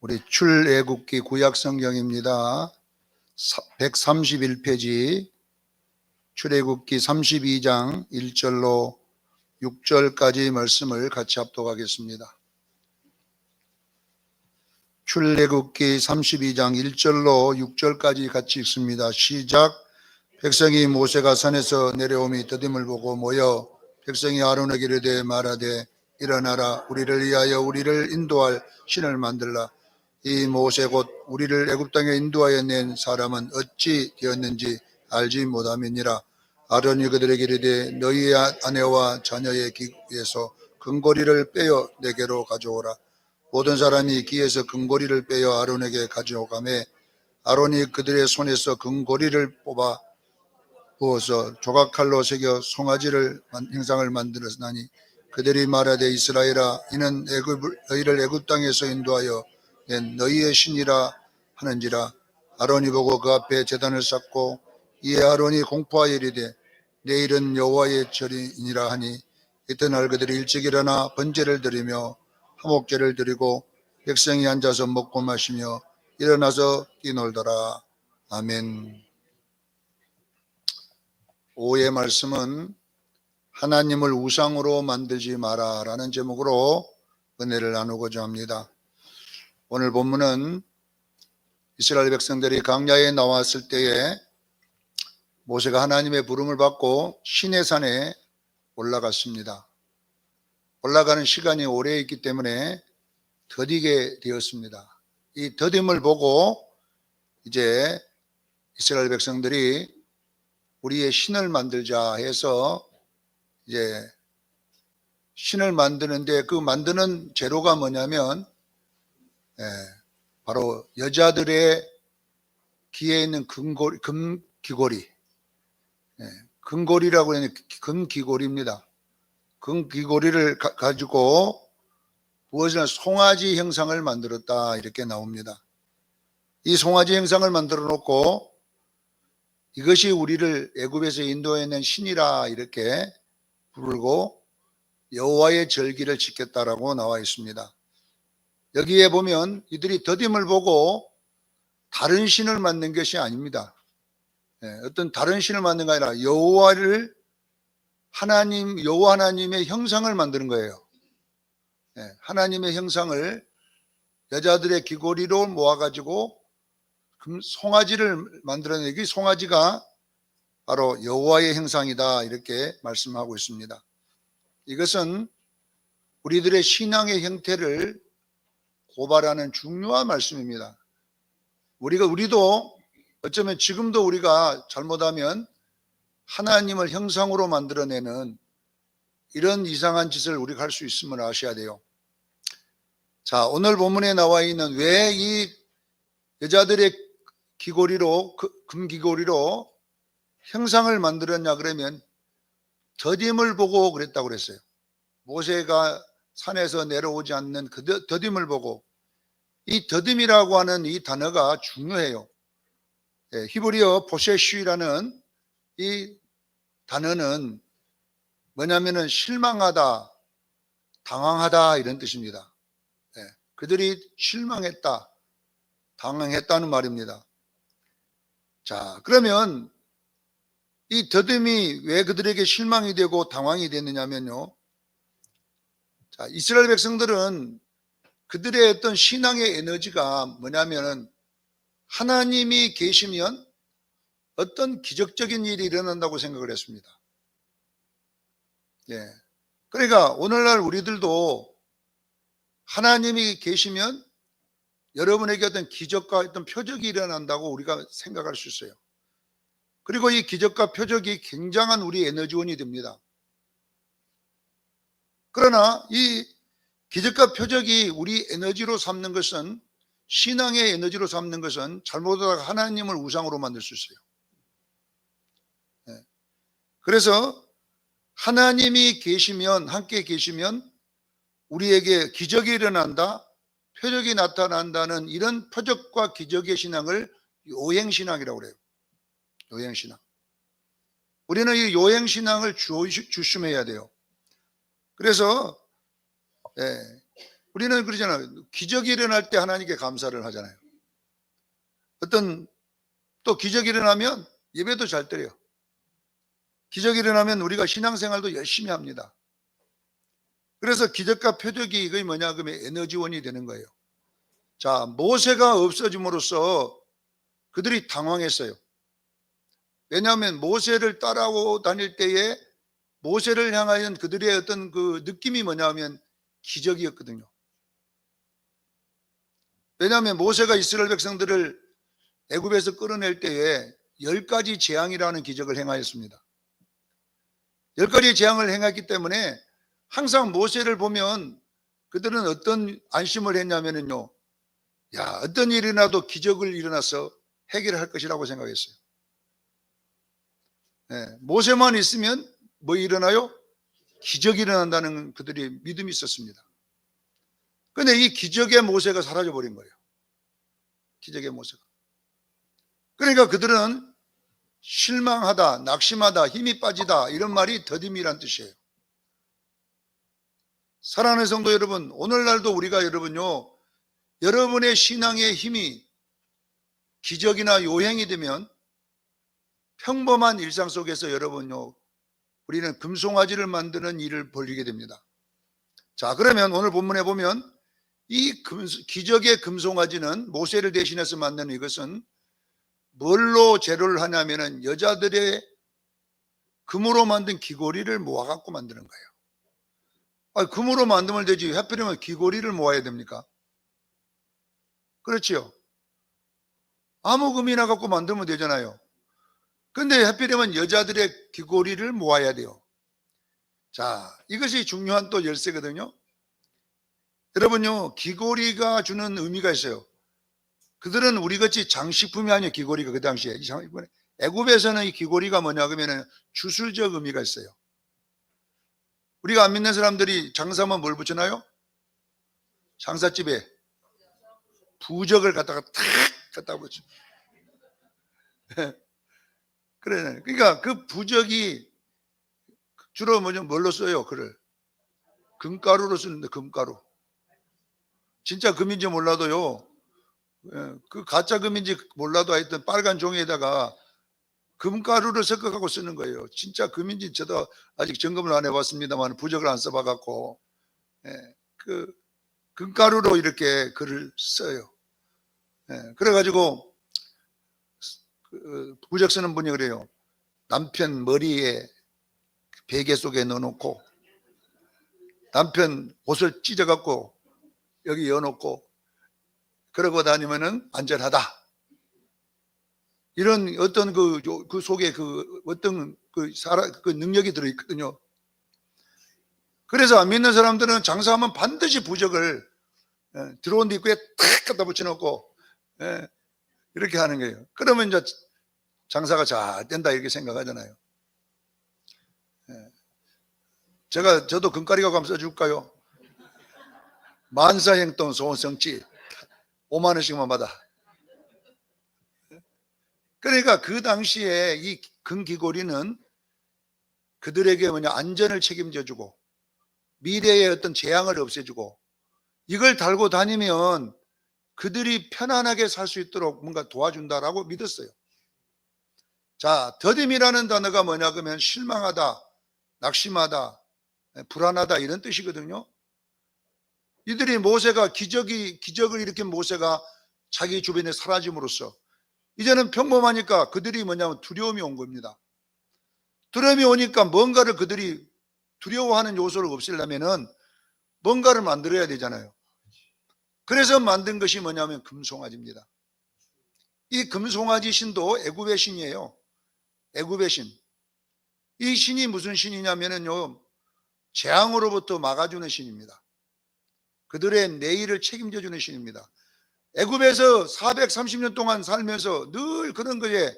우리 출애굽기 구약성경입니다. 131페이지 출애굽기 32장 1절로 6절까지 말씀을 같이 합독하겠습니다. 출애굽기 32장 1절로 6절까지 같이 읽습니다. 시작. 백성이 모세가 산에서 내려오미 더딤을 보고 모여 백성이 아론에게 이르되 말하되 일어나라, 우리를 위하여 우리를 인도할 신을 만들라. 이 모세 곧 우리를 애굽 땅에 인도하여 낸 사람은 어찌 되었는지 알지 못함이니라. 아론이 그들에게 이르되 너희의 아내와 자녀의 귀에서 금고리를 빼어 내게로 가져오라. 모든 사람이 귀에서 금고리를 빼어 아론에게 가져오가매 아론이 그들의 손에서 금고리를 뽑아 부어서 조각칼로 새겨 송아지를 형상을 만들었나니 그들이 말하되 이스라엘아, 이는 너희를 애굽 땅에서 인도하여 낸 너희의 신이라 하는지라. 아론이 보고 그 앞에 제단을 쌓고 이에 아론이 공포하여 이르되 내일은 여호와의 절이니라 하니 이튿날 그들이 일찍 일어나 번제를 드리며 화목제를 드리고 백성이 앉아서 먹고 마시며 일어나서 뛰놀더라. 아멘. 오후의 말씀은 하나님을 우상으로 만들지 마라 라는 제목으로 은혜를 나누고자 합니다. 오늘 본문은 이스라엘 백성들이 광야에 나왔을 때에 모세가 하나님의 부름을 받고 시내산에 올라갔습니다. 올라가는 시간이 오래 있기 때문에 더디게 되었습니다. 이 더딤을 보고 이제 이스라엘 백성들이 우리의 신을 만들자 해서 이제 신을 만드는데 그 만드는 재료가 뭐냐면 바로 여자들의 귀에 있는 금귀고리, 금고리라고 하는 금귀고리입니다. 금귀고리를 가지고 무엇이나 송아지 형상을 만들었다 이렇게 나옵니다. 이 송아지 형상을 만들어 놓고 이것이 우리를 애굽에서 인도해낸 신이라 이렇게 부르고 여호와의 절기를 지켰다라고 나와 있습니다. 여기에 보면 이들이 더딤을 보고 다른 신을 만든 것이 아닙니다. 어떤 다른 신을 만든 게 아니라 여호와 하나님의 형상을 만드는 거예요. 하나님의 형상을 여자들의 귀고리로 모아가지고 송아지를 만들어내기, 송아지가 바로 여호와의 형상이다 이렇게 말씀하고 있습니다. 이것은 우리들의 신앙의 형태를 고발하는 중요한 말씀입니다. 우리도 어쩌면 지금도 우리가 잘못하면 하나님을 형상으로 만들어내는 이런 이상한 짓을 우리가 할 수 있음을 아셔야 돼요. 자, 오늘 본문에 나와 있는 왜 이 여자들의 귀고리로, 금귀고리로 형상을 만들었냐 그러면 더딤을 보고 그랬다고 그랬어요. 모세가 산에서 내려오지 않는 그 더딤을 보고, 이 더딤이라고 하는 이 단어가 중요해요. 히브리어 포세쉬라는 이 단어는 뭐냐면은 실망하다, 당황하다 이런 뜻입니다. 그들이 실망했다, 당황했다는 말입니다. 자, 그러면 이 더딤이 왜 그들에게 실망이 되고 당황이 됐느냐면요. 자, 이스라엘 백성들은 그들의 어떤 신앙의 에너지가 뭐냐면은 하나님이 계시면 어떤 기적적인 일이 일어난다고 생각을 했습니다. 그러니까 오늘날 우리들도 하나님이 계시면 여러분에게 어떤 기적과 어떤 표적이 일어난다고 우리가 생각할 수 있어요. 그리고 이 기적과 표적이 굉장한 우리 에너지원이 됩니다. 그러나 이 기적과 표적이 우리 에너지로 삼는 것은, 신앙의 에너지로 삼는 것은 잘못하다가 하나님을 우상으로 만들 수 있어요. 그래서 하나님이 계시면, 함께 계시면 우리에게 기적이 일어난다, 표적이 나타난다는 이런 표적과 기적의 신앙을 요행신앙이라고 그래요. 요행신앙. 우리는 이 요행신앙을 조심해야 돼요. 그래서 우리는 그러잖아요. 기적이 일어날 때 하나님께 감사를 하잖아요. 어떤 또 기적이 일어나면 예배도 잘 드려요. 기적이 일어나면 우리가 신앙생활도 열심히 합니다. 그래서 기적과 표적이 이게 뭐냐 그러면 에너지원이 되는 거예요. 자, 모세가 없어짐으로써 그들이 당황했어요. 왜냐하면 모세를 따라오 다닐 때에 모세를 향하여 그들의 어떤 그 느낌이 뭐냐면 기적이었거든요. 왜냐하면 모세가 이스라엘 백성들을 애굽에서 끌어낼 때에 10가지 재앙이라는 기적을 행하였습니다. 10가지 재앙을 행했기 때문에 항상 모세를 보면 그들은 어떤 안심을 했냐면요. 야, 어떤 일이 나도 기적을 일어나서 해결할 것이라고 생각했어요. 네, 모세만 있으면 뭐 일어나요? 기적이 일어난다는 그들의 믿음이 있었습니다. 그런데 이 기적의 모세가 사라져버린 거예요. 기적의 모세가. 그러니까 그들은 실망하다, 낙심하다, 힘이 빠지다 이런 말이 더딤이란 뜻이에요. 사랑하는 성도 여러분, 오늘날도 우리가 여러분요, 여러분의 신앙의 힘이 기적이나 요행이 되면 평범한 일상 속에서 여러분요, 우리는 금송아지를 만드는 일을 벌이게 됩니다. 자, 그러면 오늘 본문에 보면 이 기적의 금송아지는 모세를 대신해서 만드는 이것은 뭘로 재료를 하냐면은 여자들의 금으로 만든 귀고리를 모아갖고 만드는 거예요. 아니, 금으로 만들면 되지. 하필이면 귀고리를 모아야 됩니까? 그렇지요. 아무 금이나 갖고 만들면 되잖아요. 근데 하필이면 여자들의 귀고리를 모아야 돼요. 자, 이것이 중요한 또 열쇠거든요. 여러분요, 귀고리가 주는 의미가 있어요. 그들은 우리같이 장식품이 아니에요. 귀고리가 그 당시에. 애굽에서는 이 귀고리가 뭐냐 그러면 주술적 의미가 있어요. 우리가 안 믿는 사람들이 장사하면 뭘 붙여놔요? 장사집에 부적을 갖다가 탁 갖다 붙여. 그래. 그러니까 그 부적이 주로 뭘로 써요? 그를 금가루로 쓰는데 금가루. 진짜 금인지 몰라도요. 그 가짜 금인지 몰라도 하여튼 빨간 종이에다가 금가루를 섞어갖고 쓰는 거예요. 진짜 금인지 저도 아직 점검을 안 해봤습니다만 부적을 안 써봐갖고 그 금가루로 이렇게 글을 써요. 그래가지고 부적 쓰는 분이 그래요. 남편 머리에 베개 속에 넣어놓고 남편 옷을 찢어갖고 여기 넣어놓고 그러고 다니면은 안전하다. 이런 어떤 그 속에 그 어떤 그 능력이 들어있거든요. 그래서 안 믿는 사람들은 장사하면 반드시 부적을 들어온 데 입구에 탁 갖다 붙여놓고 이렇게 하는 거예요. 그러면 이제 장사가 잘 된다 이렇게 생각하잖아요. 저도 금가리 갖고 한번 써줄까요? 만사행동 소원성취 5만 원씩만 받아. 그러니까 그 당시에 이 금귀고리는 그들에게 안전을 책임져주고 미래의 어떤 재앙을 없애주고 이걸 달고 다니면 그들이 편안하게 살 수 있도록 뭔가 도와준다라고 믿었어요. 자, 더딤이라는 단어가 뭐냐 그러면 실망하다, 낙심하다, 불안하다 이런 뜻이거든요. 이들이 모세가 기적을 일으킨 모세가 자기 주변에 사라짐으로써 이제는 평범하니까 그들이 뭐냐면 두려움이 온 겁니다. 두려움이 오니까 뭔가를 그들이 두려워하는 요소를 없애려면은 뭔가를 만들어야 되잖아요. 그래서 만든 것이 뭐냐면 금송아지입니다. 이 금송아지 신도 애굽의 신이에요. 애굽의 신. 이 신이 무슨 신이냐면요, 재앙으로부터 막아주는 신입니다. 그들의 내일을 책임져주는 신입니다. 애굽에서 430년 동안 살면서 늘 그런 거에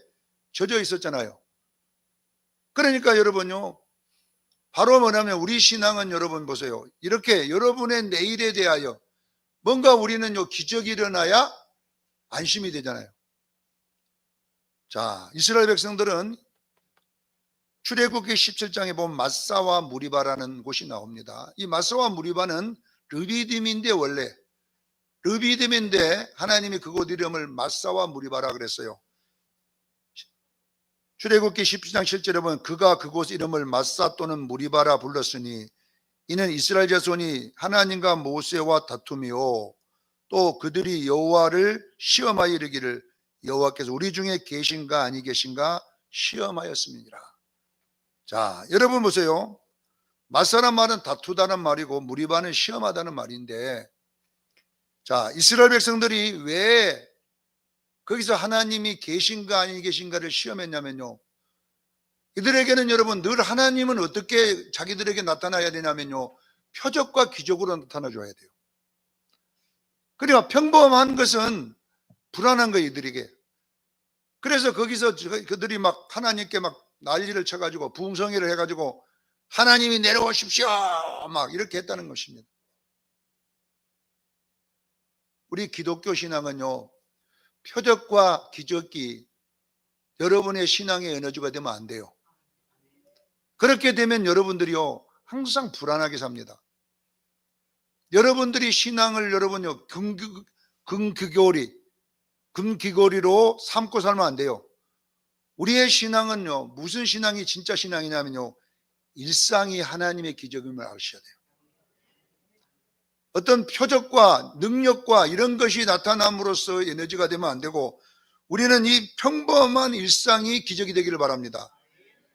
젖어 있었잖아요. 그러니까 여러분요, 바로 뭐냐면 우리 신앙은 여러분 보세요. 이렇게 여러분의 내일에 대하여 뭔가 우리는 기적이 일어나야 안심이 되잖아요. 자, 이스라엘 백성들은 출애굽기 17장에 보면 마사와 무리바라는 곳이 나옵니다. 이 마사와 무리바는 르비딤인데 원래 르비딤인데 하나님이 그곳 이름을 마사와 무리바라 그랬어요. 출애굽기 17장 7절에 보면 그가 그곳 이름을 마사 또는 무리바라 불렀으니 이는 이스라엘 자손이 하나님과 모세와 다툼이요 또 그들이 여호와를 시험하여 이르기를 여호와께서 우리 중에 계신가 아니 계신가 시험하였음이니라. 자, 여러분 보세요. 마사란 말은 다투다는 말이고 무리바는 시험하다는 말인데, 자, 이스라엘 백성들이 왜 거기서 하나님이 계신가 아니 계신가를 시험했냐면요, 이들에게는 여러분 늘 하나님은 어떻게 자기들에게 나타나야 되냐면요, 표적과 기적으로 나타나 줘야 돼요. 그러니까 평범한 것은 불안한 거예요, 이들에게. 그래서 거기서 그들이 막 하나님께 막 난리를 쳐가지고 부흥성회를 해가지고 하나님이 내려오십시오 막 이렇게 했다는 것입니다. 우리 기독교 신앙은요, 표적과 기적이 여러분의 신앙의 에너지가 되면 안 돼요. 그렇게 되면 여러분들이요 항상 불안하게 삽니다. 여러분들이 신앙을 여러분요 금귀고리로 삼고 살면 안 돼요. 우리의 신앙은요 무슨 신앙이 진짜 신앙이냐면요, 일상이 하나님의 기적임을 아셔야 돼요. 어떤 표적과 능력과 이런 것이 나타남으로써 에너지가 되면 안 되고, 우리는 이 평범한 일상이 기적이 되기를 바랍니다.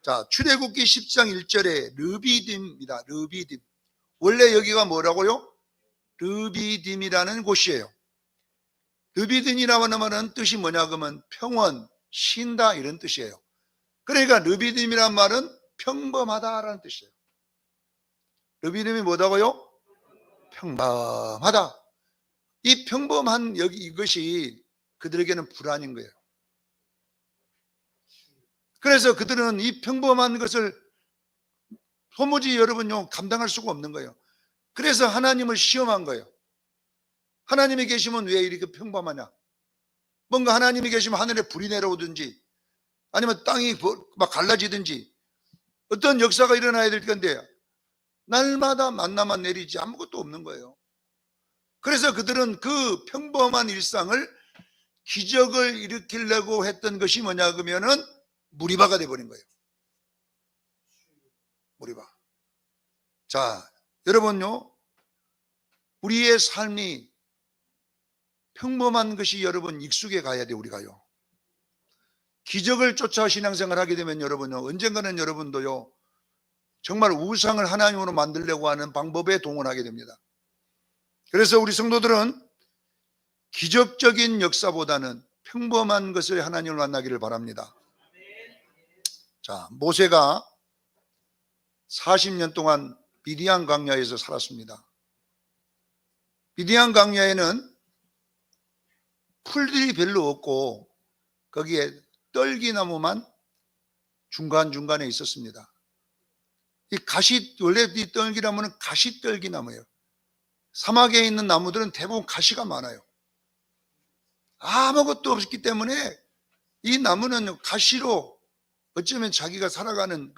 자, 출애굽기 10장 1절에 르비딤입니다. 르비딤. 원래 여기가 뭐라고요? 르비딤이라는 곳이에요. 르비딤이라는 말은 뜻이 뭐냐 그러면 평원, 쉰다 이런 뜻이에요. 그러니까 르비딤이란 말은 평범하다라는 뜻이에요. 르비딤이 뭐다고요? 평범하다. 이 평범한 이것이 그들에게는 불안인 거예요. 그래서 그들은 이 평범한 것을 도무지 여러분요 감당할 수가 없는 거예요. 그래서 하나님을 시험한 거예요. 하나님이 계시면 왜 이렇게 평범하냐? 뭔가 하나님이 계시면 하늘에 불이 내려오든지 아니면 땅이 막 갈라지든지 어떤 역사가 일어나야 될 건데 날마다 만나만 내리지 아무것도 없는 거예요. 그래서 그들은 그 평범한 일상을 기적을 일으키려고 했던 것이 뭐냐 그러면은 무리바가 돼버린 거예요. 무리바. 자, 여러분요, 우리의 삶이 평범한 것이 여러분 익숙해 가야 돼요. 우리가요 기적을 쫓아 신앙생활 하게 되면 여러분요 언젠가는 여러분도요 정말 우상을 하나님으로 만들려고 하는 방법에 동원하게 됩니다. 그래서 우리 성도들은 기적적인 역사보다는 평범한 것을 하나님을 만나기를 바랍니다. 자, 모세가 40년 동안 미디안 광야에서 살았습니다. 미디안 광야에는 풀들이 별로 없고 거기에 떨기나무만 중간중간에 있었습니다. 원래 이 떨기나무는 가시떨기나무예요. 사막에 있는 나무들은 대부분 가시가 많아요. 아무것도 없기 때문에 이 나무는 가시로 어쩌면 자기가 살아가는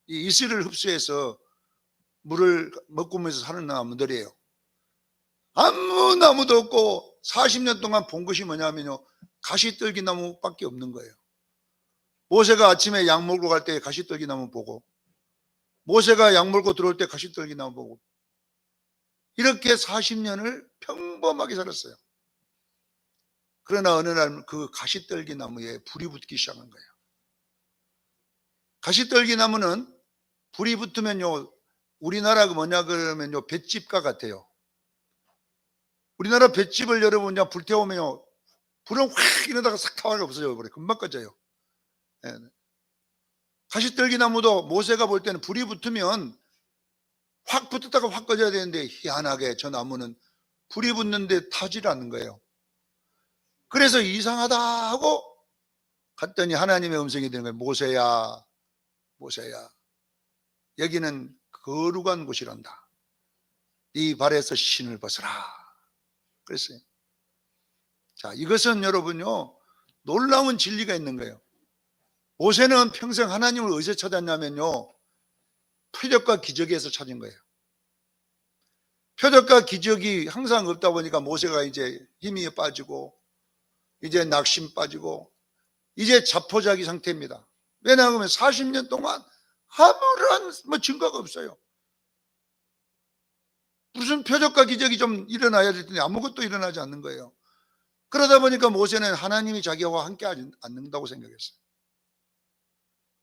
이 이슬을 흡수해서 물을 먹으면서 사는 나무들이에요. 아무 나무도 없고 40년 동안 본 것이 뭐냐면요 가시떨기 나무밖에 없는 거예요. 모세가 아침에 양 몰고 갈 때 가시떨기 나무 보고, 모세가 양 몰고 들어올 때 가시떨기 나무 보고, 이렇게 40년을 평범하게 살았어요. 그러나 어느 날 그 가시떨기 나무에 불이 붙기 시작한 거예요. 가시떨기 나무는 불이 붙으면요 우리나라 뭐냐 그러면요 볏짚과 같아요. 우리나라 볏짚을 여러분 불태우면요 불은 확 이러다가 싹 타와가 없어져 버려요. 금방 꺼져요. 네. 가시떨기 나무도 모세가 볼 때는 불이 붙으면 확 붙었다가 확 꺼져야 되는데 희한하게 저 나무는 불이 붙는데 타질 않는 거예요. 그래서 이상하다 하고 갔더니 하나님의 음성이 되는 거예요. 모세야, 모세야, 여기는 거룩한 곳이란다. 네 발에서 신을 벗어라. 그랬어요. 자, 이것은 여러분요 놀라운 진리가 있는 거예요. 모세는 평생 하나님을 어디서 찾았냐면요 표적과 기적에서 찾은 거예요. 표적과 기적이 항상 없다 보니까 모세가 이제 힘이 빠지고 이제 낙심 빠지고 이제 자포자기 상태입니다. 왜냐하면 40년 동안 아무런 증거가 없어요. 무슨 표적과 기적이 좀 일어나야 될 텐데 아무것도 일어나지 않는 거예요. 그러다 보니까 모세는 하나님이 자기와 함께 하지 않는다고 생각했어요.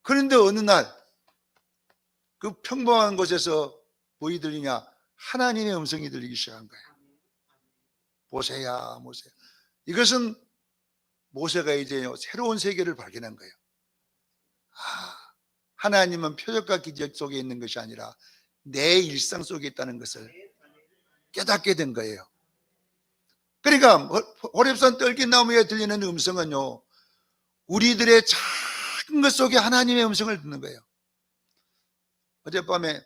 그런데 어느 날 그 평범한 곳에서 뭐이 들리냐? 하나님의 음성이 들리기 시작한 거예요. 모세야, 모세야. 이것은 모세가 이제 새로운 세계를 발견한 거예요. 하나님은 표적과 기적 속에 있는 것이 아니라 내 일상 속에 있다는 것을 깨닫게 된 거예요. 그러니까 호렙산 떨기나무에 들리는 음성은요, 우리들의 작은 것 속에 하나님의 음성을 듣는 거예요. 어젯밤에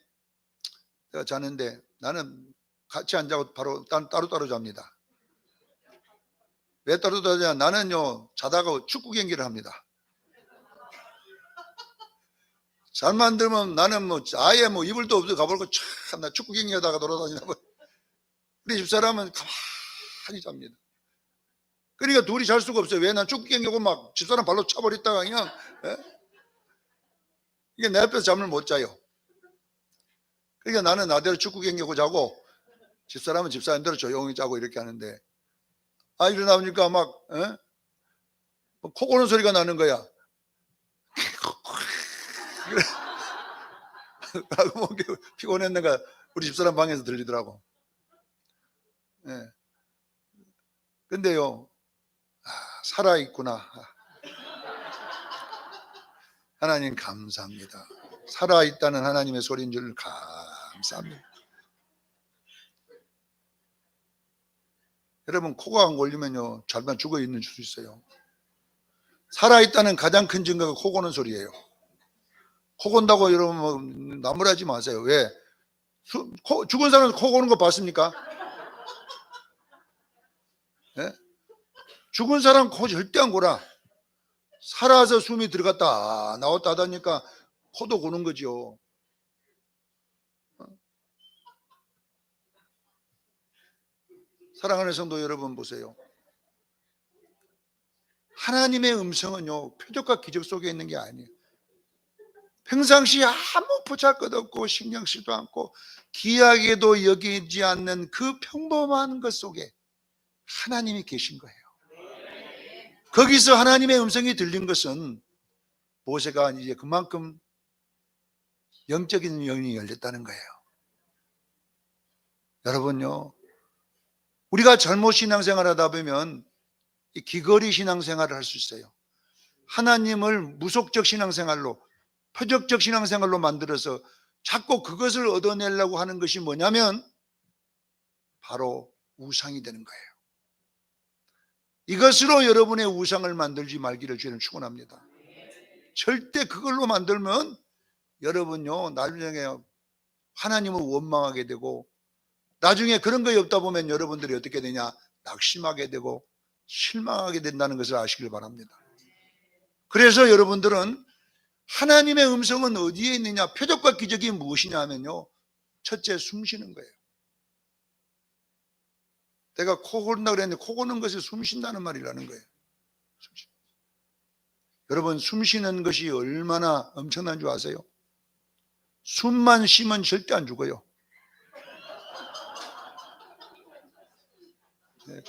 제가 자는데 나는 같이 안 자고 바로 따로따로 잡니다. 왜 따로따로 자냐? 나는요 자다가 축구 경기를 합니다. 잠만 들면 나는 아예 이불도 없어 가버리고 참나 축구 경기하다가 돌아다니나 봐. 우리 집사람은 가만히 잡니다. 그러니까 둘이 잘 수가 없어요. 왜? 난 축구 경기하고 막 집사람 발로 차버렸다가 그냥 이게 내 앞에서 잠을 못 자요. 그러니까 나는 나대로 축구 경기하고 자고 집사람은 집사람대로 조용히 자고 이렇게 하는데 일어나보니까 막 코 고는 소리가 나는 거야. 그래. 피곤했는가 우리 집사람 방에서 들리더라고. 예. 근데요, 살아있구나. 하나님 감사합니다. 살아있다는 하나님의 소리인 줄 감사합니다. 여러분, 코가 안 걸리면요, 잘만 죽어 있는 수 있어요. 살아있다는 가장 큰 증거가 코 고는 소리예요. 코 곤다고 여러분 나무라지 마세요. 왜? 죽은 사람 코 고는 거 봤습니까? 네? 죽은 사람 코 절대 안 고라. 살아서 숨이 들어갔다 나왔다 하다니까 코도 고는 거죠. 사랑하는 성도 여러분 보세요. 하나님의 음성은요 표적과 기적 속에 있는 게 아니에요. 평상시 아무 보잘것없고 신경 쓰지도 않고 귀하게도 여기지 않는 그 평범한 것 속에 하나님이 계신 거예요. 거기서 하나님의 음성이 들린 것은 모세가 이제 그만큼 영적인 영이 열렸다는 거예요. 여러분요, 우리가 잘못 신앙생활 하다 보면 귀걸이 신앙생활을 할 수 있어요. 하나님을 무속적 신앙생활로, 표적적 신앙생활로 만들어서 자꾸 그것을 얻어내려고 하는 것이 뭐냐면 바로 우상이 되는 거예요. 이것으로 여러분의 우상을 만들지 말기를 주님 축원합니다. 절대 그걸로 만들면 여러분요 나중에 하나님을 원망하게 되고 나중에 그런 거 없다 보면 여러분들이 어떻게 되냐? 낙심하게 되고 실망하게 된다는 것을 아시길 바랍니다. 그래서 여러분들은 하나님의 음성은 어디에 있느냐? 표적과 기적이 무엇이냐 하면요, 첫째 숨 쉬는 거예요. 내가 코 고른다고 그랬는데 코 고는 것이 숨 쉰다는 말이라는 거예요. 여러분, 숨 쉬는 것이 얼마나 엄청난 줄 아세요? 숨만 쉬면 절대 안 죽어요. 네.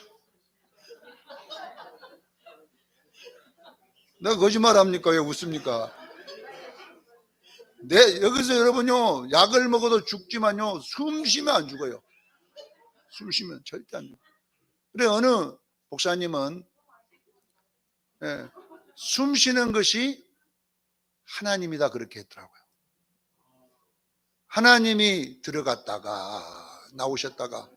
내가 거짓말 합니까? 왜 웃습니까? 여기서 여러분요, 약을 먹어도 죽지만요, 숨 쉬면 안 죽어요. 숨 쉬면 절대 안 죽어요. 그래, 어느 목사님은 숨 쉬는 것이 하나님이다 그렇게 했더라고요. 하나님이 들어갔다가 나오셨다가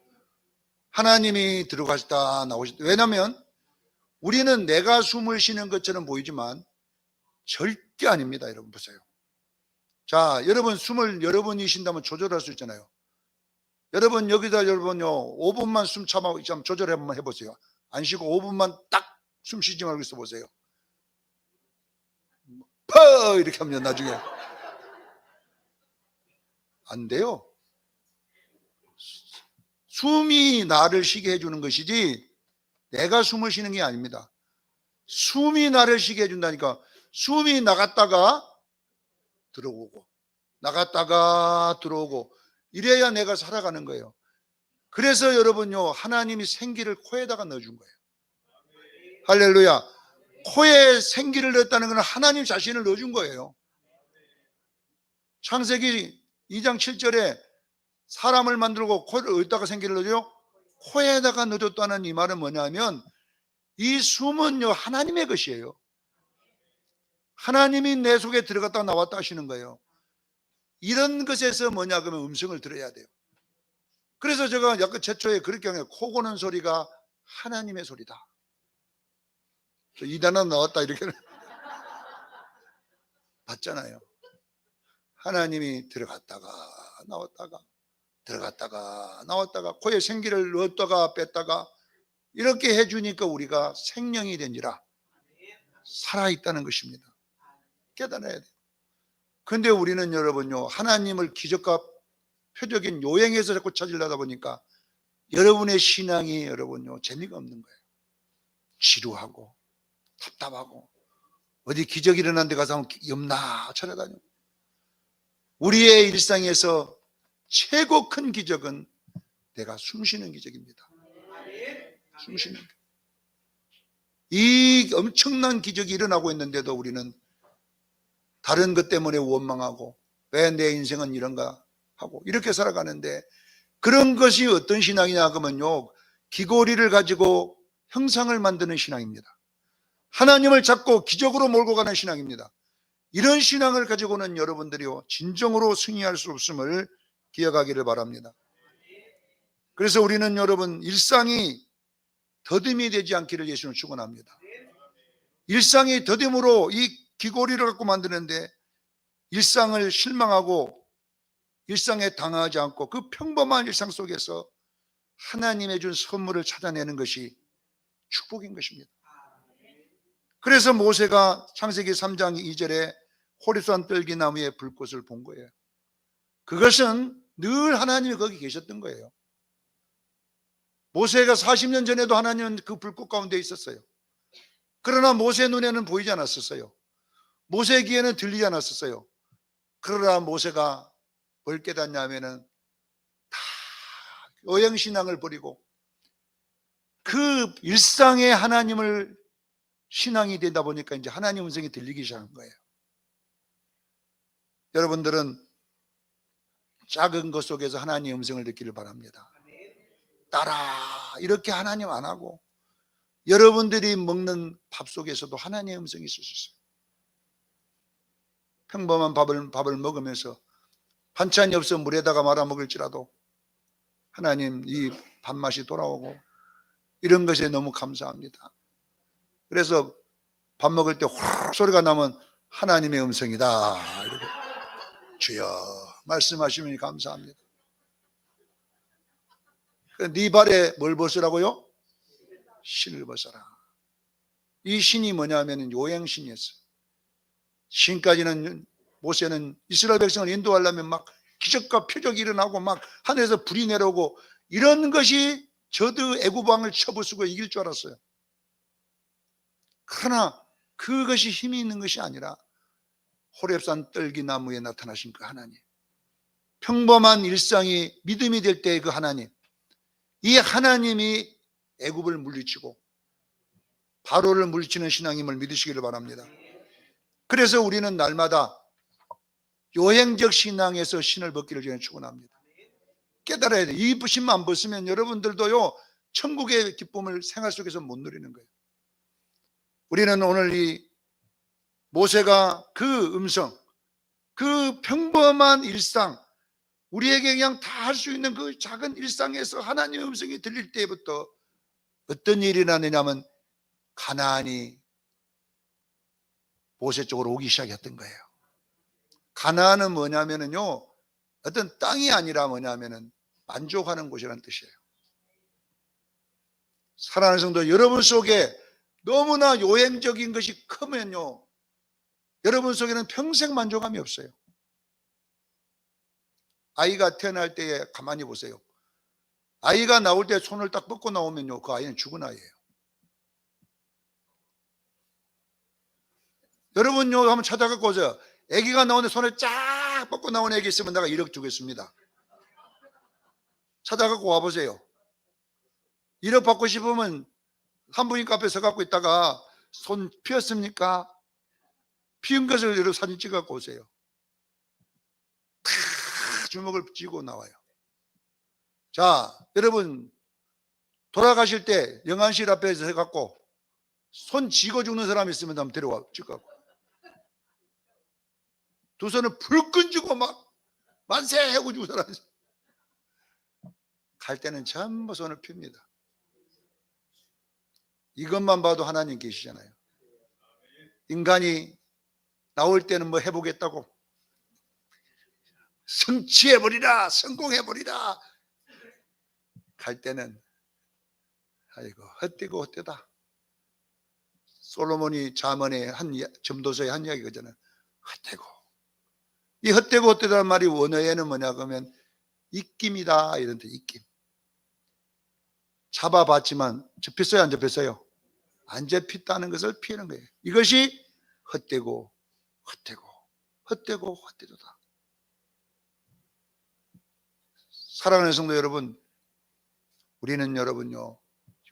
하나님이 들어가셨다 나오셨다. 왜냐하면 우리는 내가 숨을 쉬는 것처럼 보이지만 절대 아닙니다. 여러분 보세요. 자, 여러분 숨을 여러분이 쉰다면 조절할 수 있잖아요. 여러분 여기다 여러분요 5분만 숨 참아 조절 한번 해보세요. 안 쉬고 5분만 딱 숨 쉬지 말고 있어 보세요. 퍼 이렇게 하면 나중에 안 돼요. 숨이 나를 쉬게 해주는 것이지 내가 숨을 쉬는 게 아닙니다. 숨이 나를 쉬게 해준다니까. 숨이 나갔다가 들어오고 나갔다가 들어오고 이래야 내가 살아가는 거예요. 그래서 여러분요, 하나님이 생기를 코에다가 넣어준 거예요. 할렐루야. 코에 생기를 넣었다는 것은 하나님 자신을 넣어준 거예요. 창세기 2장 7절에 사람을 만들고 코를 어디다가 생기를 넣어줘요? 코에다가 넣어줬다는 이 말은 뭐냐면 이 숨은요, 하나님의 것이에요. 하나님이 내 속에 들어갔다 나왔다 하시는 거예요. 이런 것에서 뭐냐 그러면 음성을 들어야 돼요. 그래서 제가 약간 최초에 그렇게 하는 코 고는 소리가 하나님의 소리다. 이단은 나왔다 이렇게 봤잖아요. 하나님이 들어갔다가 나왔다가 들어갔다가 나왔다가 코에 생기를 넣었다가 뺐다가 이렇게 해주니까 우리가 생명이 된지라 살아있다는 것입니다. 깨달아야 돼요. 근데 우리는 여러분요, 하나님을 기적과 표적인 요행에서 자꾸 찾으려다 보니까 여러분의 신앙이 여러분요, 재미가 없는 거예요. 지루하고 답답하고 어디 기적이 일어난 데 가서 염나 찾아다녀. 우리의 일상에서 최고 큰 기적은 내가 숨쉬는 기적입니다. 숨쉬는 것. 이 엄청난 기적이 일어나고 있는데도 우리는 다른 것 때문에 원망하고 왜 내 인생은 이런가 하고 이렇게 살아가는데, 그런 것이 어떤 신앙이냐 그러면요, 귀고리를 가지고 형상을 만드는 신앙입니다. 하나님을 잡고 기적으로 몰고 가는 신앙입니다. 이런 신앙을 가지고는 여러분들이요, 진정으로 승리할 수 없음을 기억하기를 바랍니다. 그래서 우리는 여러분, 일상이 더듬이 되지 않기를 예수는 축원합니다. 일상이 더듬으로 이 귀고리를 갖고 만드는데 일상을 실망하고 일상에 당하지 않고 그 평범한 일상 속에서 하나님의 준 선물을 찾아내는 것이 축복인 것입니다. 그래서 모세가 창세기 3장 2절에 호렙산 떨기나무의 불꽃을 본 거예요. 그것은 늘 하나님이 거기 계셨던 거예요. 모세가 40년 전에도 하나님은 그 불꽃 가운데 있었어요. 그러나 모세 눈에는 보이지 않았었어요. 모세 귀에는 들리지 않았었어요. 그러나 모세가 뭘 깨닫냐면은 다 어영신앙을 버리고 그 일상의 하나님을 신앙이 되다 보니까 이제 하나님 음성이 들리기 시작한 거예요. 여러분들은 작은 것 속에서 하나님의 음성을 듣기를 바랍니다. 따라 이렇게 하나님 안 하고 여러분들이 먹는 밥 속에서도 하나님의 음성이 있을 수 있어요. 평범한 밥을 먹으면서 반찬이 없어 물에다가 말아 먹을지라도 하나님 이 밥맛이 돌아오고 이런 것에 너무 감사합니다. 그래서 밥 먹을 때 호로록 소리가 나면 하나님의 음성이다 이렇게 주여 말씀하시면 감사합니다. 네 발에 뭘 벗으라고요? 신을 벗어라. 이 신이 뭐냐면 요행신이었어요. 지금까지는 모세는 이스라엘 백성을 인도하려면 막 기적과 표적이 일어나고 막 하늘에서 불이 내려오고 이런 것이 저도 애굽 왕을 쳐부수고 이길 줄 알았어요. 그러나 그것이 힘이 있는 것이 아니라 호렙산 떨기나무에 나타나신 그 하나님, 평범한 일상이 믿음이 될 때의 그 하나님, 이 하나님이 애굽을 물리치고 바로를 물리치는 신앙임을 믿으시기를 바랍니다. 그래서 우리는 날마다 요행적 신앙에서 신을 벗기를 전해 축원합니다. 깨달아야 돼요. 이 신만 벗으면 여러분들도요, 천국의 기쁨을 생활 속에서 못 누리는 거예요. 우리는 오늘 이 모세가 그 음성, 그 평범한 일상, 우리에게 그냥 다 할 수 있는 그 작은 일상에서 하나님의 음성이 들릴 때부터 어떤 일이 일어나느냐면 가나안이 모세 쪽으로 오기 시작했던 거예요. 가나안은 뭐냐면요, 어떤 땅이 아니라 뭐냐면은 만족하는 곳이라는 뜻이에요. 사랑하는 성도 여러분 속에 너무나 요행적인 것이 크면요, 여러분 속에는 평생 만족감이 없어요. 아이가 태어날 때에 가만히 보세요. 아이가 나올 때 손을 딱 뻗고 나오면요, 그 아이는 죽은 아이예요. 여러분요, 한번 찾아갖고 오세요. 아기가 나오는데 손을 쫙 뻗고 나오는 애기 있으면 내가 1억 주겠습니다. 찾아갖고 와보세요. 1억 받고 싶으면 산부인과 앞에 서갖고 있다가 손 피었습니까? 피운 것을 여러분 사진 찍어갖고 오세요. 주먹을 쥐고 나와요. 자, 여러분 돌아가실 때 영안실 앞에서 해갖고 손 쥐고 죽는 사람 있으면 한번 데려와 찍어갖고 두 손을 불끈 쥐고 막 만세 하고 죽은 사람 있어요. 갈 때는 전부 손을 핍니다. 이것만 봐도 하나님 계시잖아요. 인간이 나올 때는 뭐 해보겠다고 성취해버리라, 성공해버리라. 갈 때는 아이고 헛되고 헛되다. 솔로몬이 잠언의 한 점도서의 한 이야기거든요. 헛되고. 이 헛되고 헛되다는 말이 원어에는 뭐냐 그러면 입김이다 이런 데 입김. 잡아봤지만 잡혔어요 안 잡혔어요? 안 잡혔다는 것을 피하는 거예요. 이것이 헛되고 헛되고 헛되고 헛되도다. 사랑하는 성도 여러분, 우리는 여러분요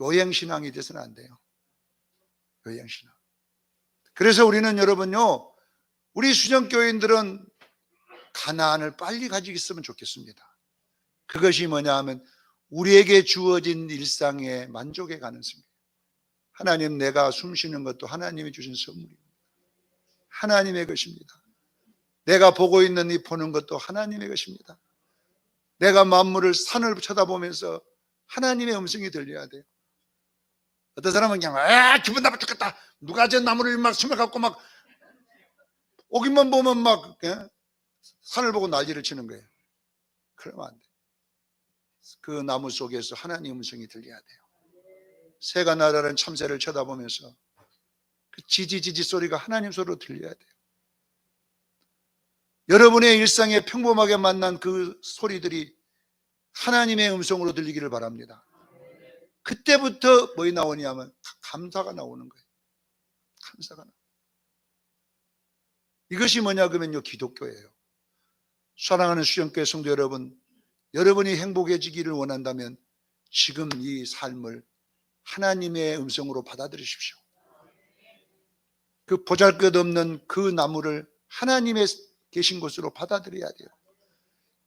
요행신앙이 돼서는 안 돼요. 요행신앙. 그래서 우리는 여러분요, 우리 수정교인들은 가나안을 빨리 가지고 있으면 좋겠습니다. 그것이 뭐냐 하면 우리에게 주어진 일상에 만족해 가는 것입니다. 하나님, 내가 숨 쉬는 것도 하나님이 주신 선물입니다. 하나님의 것입니다. 내가 보고 있는 이 보는 것도 하나님의 것입니다. 내가 만물을 산을 쳐다보면서 하나님의 음성이 들려야 돼요. 어떤 사람은 그냥 기분 나빠 죽겠다. 누가 저 나무를 막 심어갖고 막 오기만 보면 막 산을 보고 난리를 치는 거예요. 그러면 안 돼요. 그 나무 속에서 하나님의 음성이 들려야 돼요. 새가 날아가는 참새를 쳐다보면서 그 지지지지 소리가 하나님 소리로 들려야 돼요. 여러분의 일상에 평범하게 만난 그 소리들이 하나님의 음성으로 들리기를 바랍니다. 그때부터 뭐가 나오냐면 감사가 나오는 거예요. 감사가 나와요. 이것이 뭐냐 그러면요, 기독교예요. 사랑하는 수영교회 성도 여러분, 여러분이 행복해지기를 원한다면 지금 이 삶을 하나님의 음성으로 받아들이십시오. 그 보잘것없는 그 나무를 하나님의 계신 곳으로 받아들여야 돼요.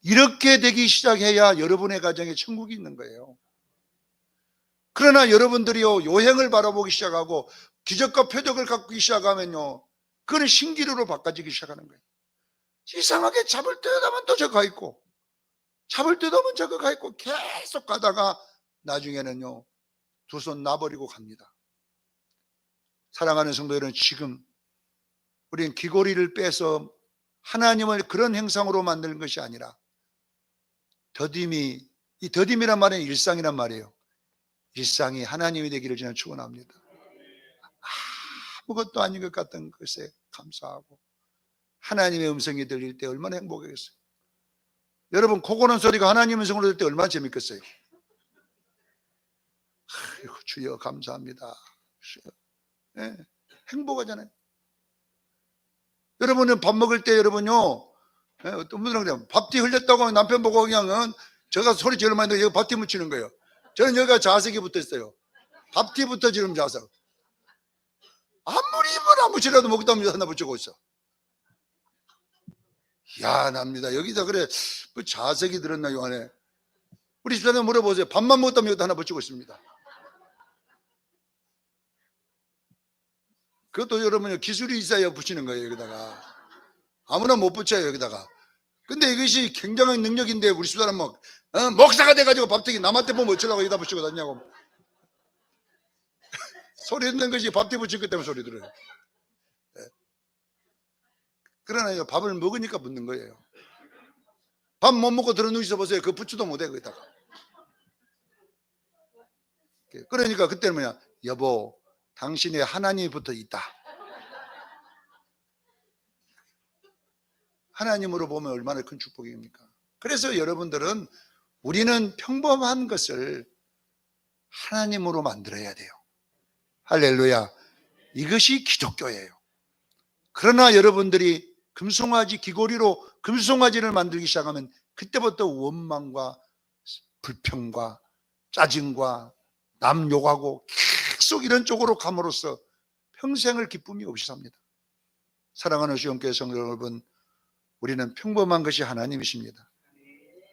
이렇게 되기 시작해야 여러분의 가정에 천국이 있는 거예요. 그러나 여러분들이요, 요행을 바라보기 시작하고 기적과 표적을 갖기 시작하면요, 그건 신기루로 바꿔지기 시작하는 거예요. 이상하게 잡을 듯 하면 또 저거 가 있고, 잡을 듯 하면 저거 가 있고, 계속 가다가 나중에는요, 두 손 놔버리고 갑니다. 사랑하는 성도 여러분, 지금 우리는 귀고리를 빼서 하나님을 그런 형상으로 만드는 것이 아니라 더딤이, 이 더딤이란 말은 일상이란 말이에요. 일상이 하나님이 되기를 저는 축원합니다. 아무것도 아닌 것 같던 것에 감사하고 하나님의 음성이 들릴 때 얼마나 행복하겠어요. 여러분, 코 고는 소리가 하나님 음성으로 들릴 때 얼마나 재밌겠어요. 아이고, 주여 감사합니다. 주여. 네, 행복하잖아요. 여러분은 밥 먹을 때 여러분요, 어떤 분들은 그냥 밥티 흘렸다고 남편 보고 그냥 제가 소리 제일 많이 내고 여기 밥티 묻히는 거예요. 저는 여기가 자석이 붙어 있어요. 밥티부터 지금 자석. 아무리 뭘 안 붙이라도 먹다 보면 하나 붙이고 있어. 희한합니다. 여기다 그래 뭐 자석이 들었나 요 안에. 우리 집사님 물어보세요. 밥만 먹다 보면 여기다 하나 붙이고 있습니다. 그것도 여러분 기술이 있어야 붙이는 거예요. 여기다가 아무나 못 붙여요. 여기다가. 근데 이것이 굉장한 능력인데 우리 집사람 막 목사가 돼가지고 밥튀기 남한테 보면 어쩌려고 여기다 붙이고 다니냐고. 소리 듣는 것이 밥튀 붙일 것 때문에 소리 들어요. 네. 그러나 밥을 먹으니까 붙는 거예요. 밥 못 먹고 들어 누이서 보세요. 그거 붙지도 못해 거기다가. 그러니까 그때는 뭐냐, 여보 당신의 하나님이 붙어 있다. 하나님으로 보면 얼마나 큰 축복입니까? 그래서 여러분들은 우리는 평범한 것을 하나님으로 만들어야 돼요. 할렐루야. 이것이 기독교예요. 그러나 여러분들이 금송아지 귀고리로 금송아지를 만들기 시작하면 그때부터 원망과 불평과 짜증과 남 욕하고 계속 이런 쪽으로 감으로써 평생을 기쁨이 없이 삽니다. 사랑하는 시온교회 성도 여러분, 우리는 평범한 것이 하나님이십니다.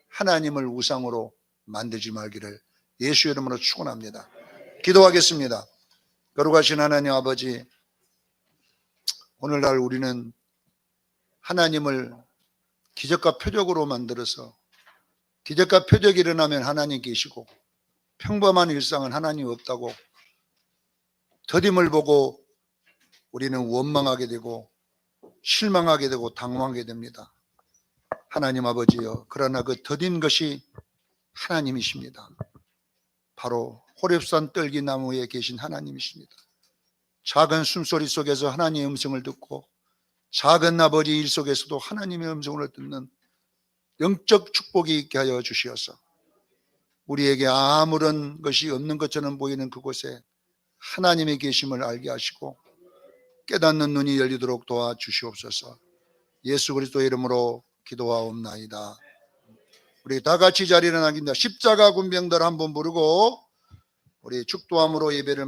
하나님을 우상으로 만들지 말기를 예수 이름으로 축원합니다. 기도하겠습니다. 거룩하신 하나님 아버지, 오늘날 우리는 하나님을 기적과 표적으로 만들어서 기적과 표적이 일어나면 하나님 계시고 평범한 일상은 하나님 없다고 더딤을 보고 우리는 원망하게 되고 실망하게 되고 당황하게 됩니다. 하나님 아버지여, 그러나 그 더딘 것이 하나님이십니다. 바로 호렙산 떨기나무에 계신 하나님이십니다. 작은 숨소리 속에서 하나님의 음성을 듣고 작은 아버지 일 속에서도 하나님의 음성을 듣는 영적 축복이 있게 하여 주시어서 우리에게 아무런 것이 없는 것처럼 보이는 그곳에 하나님의 계심을 알게 하시고 깨닫는 눈이 열리도록 도와주시옵소서. 예수 그리스도의 이름으로 기도하옵나이다. 우리 다 같이 자리에 일어나겠습니다. 십자가 군병들 한번 부르고 우리 축도함으로 예배를